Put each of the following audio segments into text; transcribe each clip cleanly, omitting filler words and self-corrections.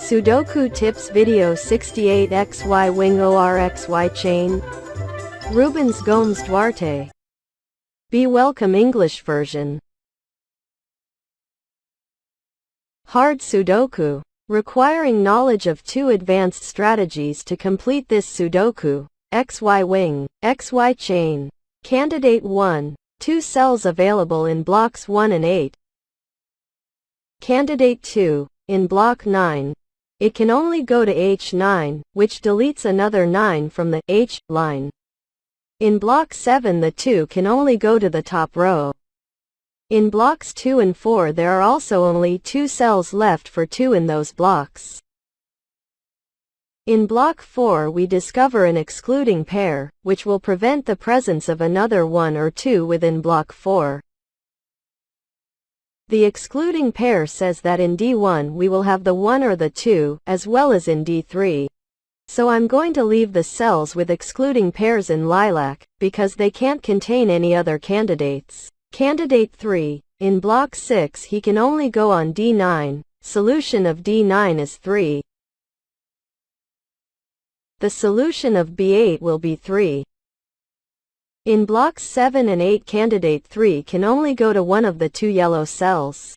Sudoku tips video 68 XY wing ORXY chain. Rubens Gomes Duarte. Be welcome English version. Hard Sudoku. Requiring knowledge of two advanced strategies to complete this Sudoku. XY wing, XY chain. Candidate 1. 2 cells available in blocks 1 and 8. Candidate 2. In block 9. It can only go to H9, which deletes another 9 from the H line. In block 7 the 2 can only go to the top row. In blocks 2 and 4 there are also only 2 cells left for 2 in those blocks. In block 4 we discover an excluding pair, which will prevent the presence of another 1 or 2 within block 4. The excluding pair says that in D1 we will have the 1 or the 2, as well as in D3. So I'm going to leave the cells with excluding pairs in lilac, because they can't contain any other candidates. Candidate 3. In block 6 he can only go on D9. Solution of D9 is 3. The solution of B8 will be 3. In blocks 7 and 8 candidate 3 can only go to one of the 2 yellow cells.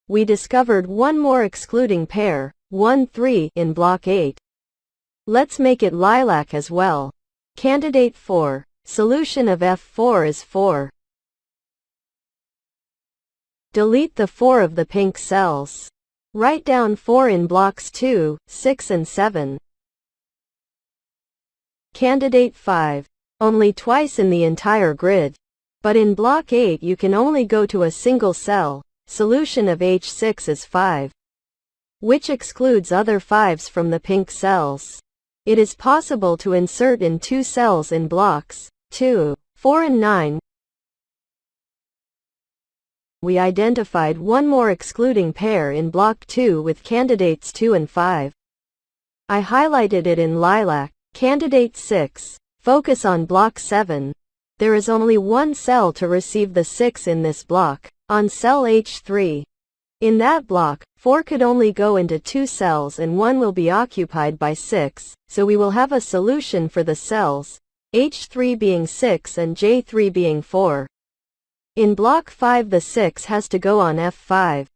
We discovered one more excluding pair, 1, 3, in block 8. Let's make it lilac as well. Candidate 4. Solution of F4 is 4. Delete the 4 of the pink cells. Write down 4 in blocks 2, 6 and 7. Candidate 5. Only twice in the entire grid. But in block 8 you can only go to a single cell. Solution of H6 is 5. Which excludes other 5s from the pink cells. It is possible to insert in 2 cells in blocks 2, 4 and 9. We identified one more excluding pair in block 2 with candidates 2 and 5. I highlighted it in lilac. Candidate 6. Focus on block 7. There is only one cell to receive the 6 in this block, on cell H3. In that block, 4 could only go into 2 cells and 1 will be occupied by 6, so we will have a solution for the cells, H3 being 6 and J3 being 4. In block 5 the 6 has to go on F5.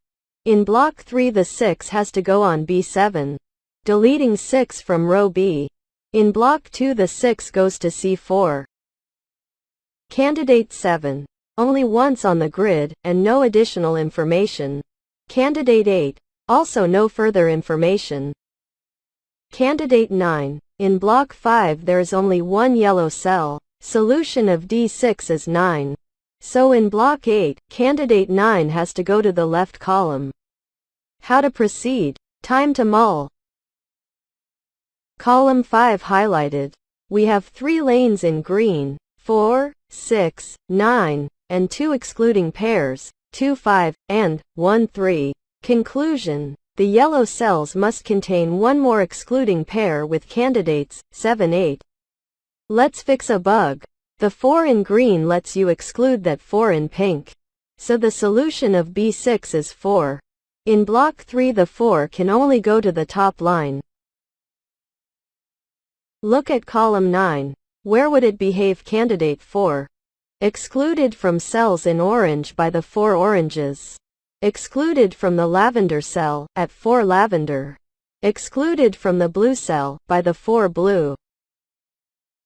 In block 3 the 6 has to go on B7. Deleting 6 from row B. In block 2 the 6 goes to C4. Candidate 7. Only once on the grid, and no additional information. Candidate 8. Also no further information. Candidate 9. In block 5 there is only one yellow cell. Solution of D6 is 9. So in block 8, candidate 9 has to go to the left column. How to proceed? Time to mull. Column 5 highlighted. We have 3 lanes in green, 4, 6, 9, and 2 excluding pairs, 2, 5, and 1, 3. Conclusion. The yellow cells must contain one more excluding pair with candidates 7, 8. Let's fix a bug. The 4 in green lets you exclude that 4 in pink. So the solution of B6 is 4. In block 3 the 4 can only go to the top line. Look at column 9. Where would it behave? Candidate 4. Excluded from cells in orange by the 4 oranges. Excluded from the lavender cell, at 4 lavender. Excluded from the blue cell, by the 4 blue.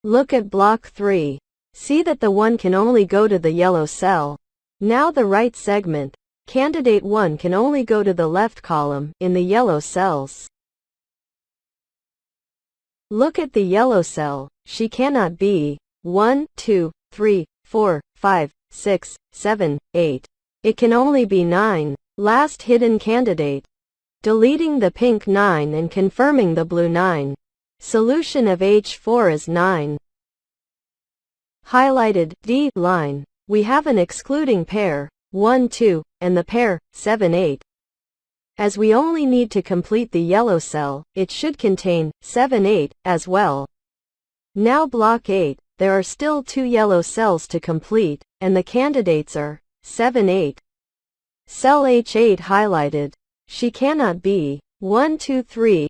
Look at block 3. See that the 1 can only go to the yellow cell. Now the right segment. Candidate 1 can only go to the left column, in the yellow cells. Look at the yellow cell. She cannot be 1, 2, 3, 4, 5, 6, 7, 8. It can only be 9. Last hidden candidate. Deleting the pink 9 and confirming the blue 9. Solution of H4 is 9. Highlighted D line. We have an excluding pair, 1, 2, and the pair, 7, 8. As we only need to complete the yellow cell, it should contain 7, 8 as well. Now block 8, there are still 2 yellow cells to complete, and the candidates are 7, 8. Cell H8 highlighted. She cannot be 1, 2, 3,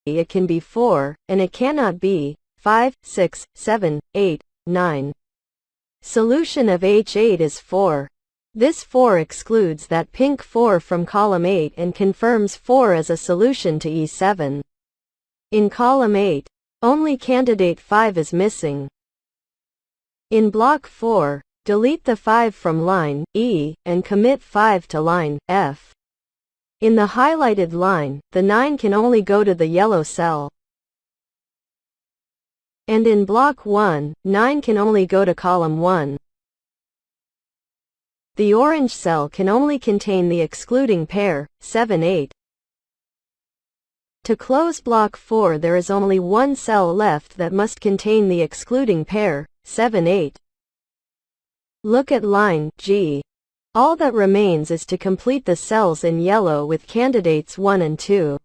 it can be 4, and it cannot be 5, 6, 7, 8, 9. Solution of H8 is 4. This 4 excludes that pink 4 from column 8 and confirms 4 as a solution to E7. In column 8, only candidate 5 is missing. In block 4, delete the 5 from line E and commit 5 to line F. In the highlighted line, the 9 can only go to the yellow cell. And in block 1, 9 can only go to column 1. The orange cell can only contain the excluding pair, 7, 8. To close block 4, there is only one cell left that must contain the excluding pair, 7, 8. Look at line G. All that remains is to complete the cells in yellow with candidates 1 and 2.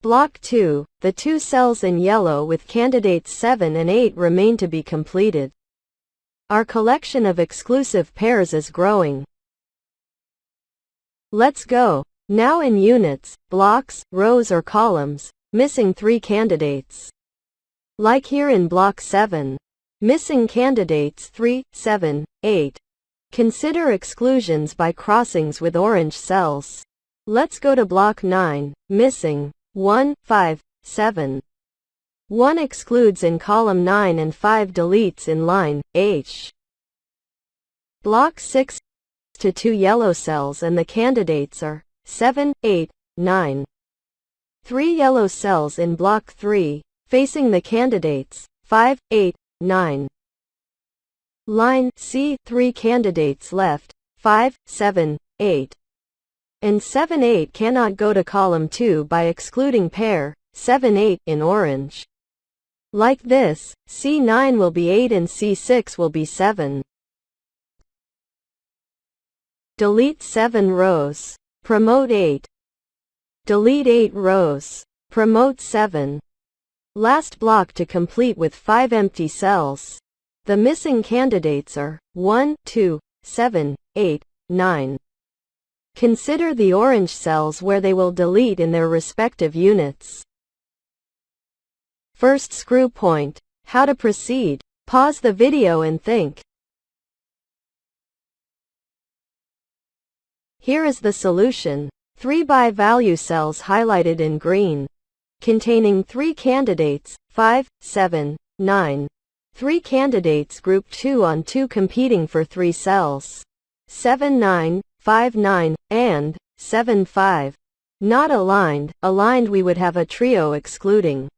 Block 2, the 2 cells in yellow with candidates 7 and 8 remain to be completed. Our collection of exclusive pairs is growing. Let's go. Now in units, blocks, rows or columns, missing 3 candidates. Like here in block 7. Missing candidates 3, 7, 8. Consider exclusions by crossings with orange cells. Let's go to block 9, missing 1, 5, 7. 1 excludes in column 9 and 5 deletes in line H. Block 6 to 2 yellow cells and the candidates are 7, 8, 9. 3 yellow cells in block 3, facing the candidates 5, 8, 9. Line C, 3 candidates left, 5, 7, 8. And 7, 8 cannot go to column 2 by excluding pair, 7, 8 in orange. Like this, C9 will be 8 and C6 will be 7. Delete 7 rows. Promote 8. Delete 8 rows. Promote 7. Last block to complete with 5 empty cells. The missing candidates are 1, 2, 7, 8, 9. Consider the orange cells where they will delete in their respective units. First screw point. How to proceed. Pause the video and think. Here is the solution. 3 by value cells highlighted in green, containing 3 candidates, 5, 7, 9. 3 candidates grouped 2 on 2 competing for 3 cells. 7, 9, 5, 9, and 7, 5. Not aligned. Aligned we would have a trio excluding.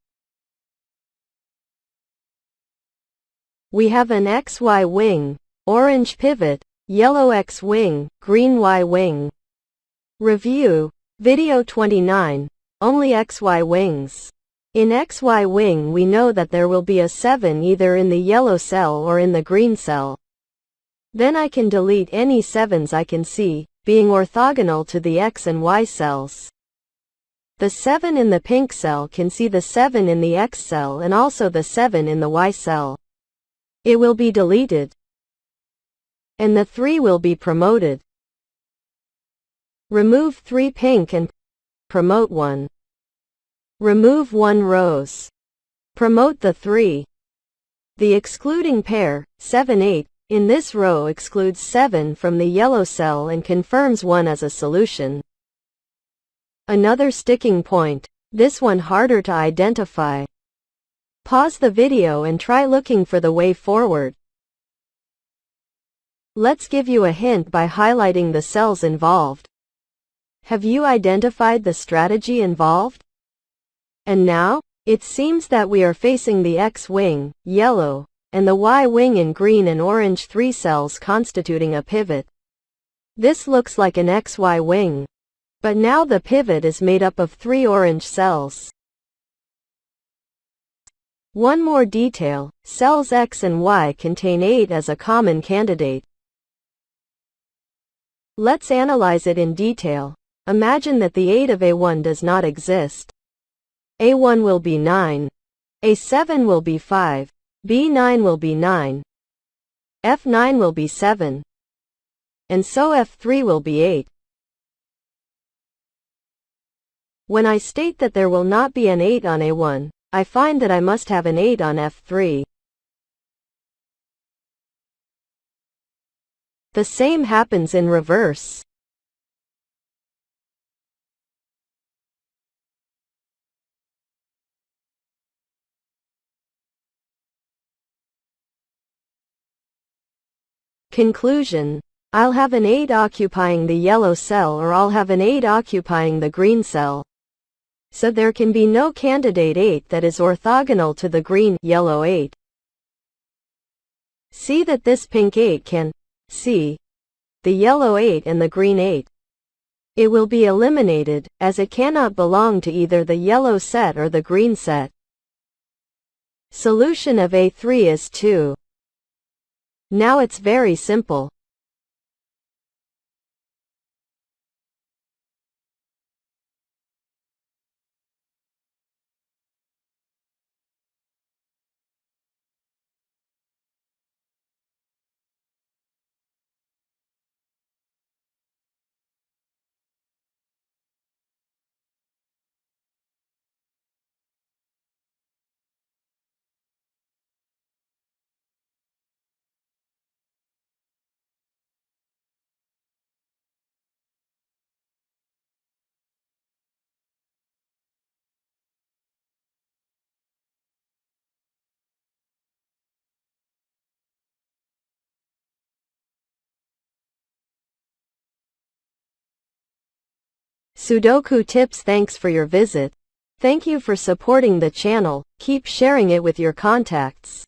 We have an XY wing, orange pivot, yellow X wing, green Y wing. Review. Video 29. Only XY wings. In XY wing we know that there will be a 7 either in the yellow cell or in the green cell. Then I can delete any 7s I can see, being orthogonal to the X and Y cells. The 7 in the pink cell can see the 7 in the X cell and also the 7 in the Y cell. It will be deleted. And the 3 will be promoted. Remove 3 pink and promote 1. Remove 1 rows. Promote the 3. The excluding pair, 7, 8, in this row excludes 7 from the yellow cell and confirms 1 as a solution. Another sticking point, this one harder to identify. Pause the video and try looking for the way forward. Let's give you a hint by highlighting the cells involved. Have you identified the strategy involved? And now, it seems that we are facing the X wing, yellow, and the Y wing in green and orange 3 cells constituting a pivot. This looks like an XY wing. But now the pivot is made up of 3 orange cells. One more detail, cells X and Y contain 8 as a common candidate. Let's analyze it in detail. Imagine that the 8 of A1 does not exist. A1 will be 9. A7 will be 5. B9 will be 9. F9 will be 7. And so F3 will be 8. When I state that there will not be an 8 on A1, I find that I must have an 8 on F3. The same happens in reverse. Conclusion. I'll have an 8 occupying the yellow cell, or I'll have an 8 occupying the green cell. So there can be no candidate 8 that is orthogonal to the green yellow 8. See that this pink 8 can see the yellow 8 and the green 8. It will be eliminated, as it cannot belong to either the yellow set or the green set. Solution of A3 is 2. Now it's very simple. Sudoku tips. Thanks for your visit. Thank you for supporting the channel. Keep sharing it with your contacts.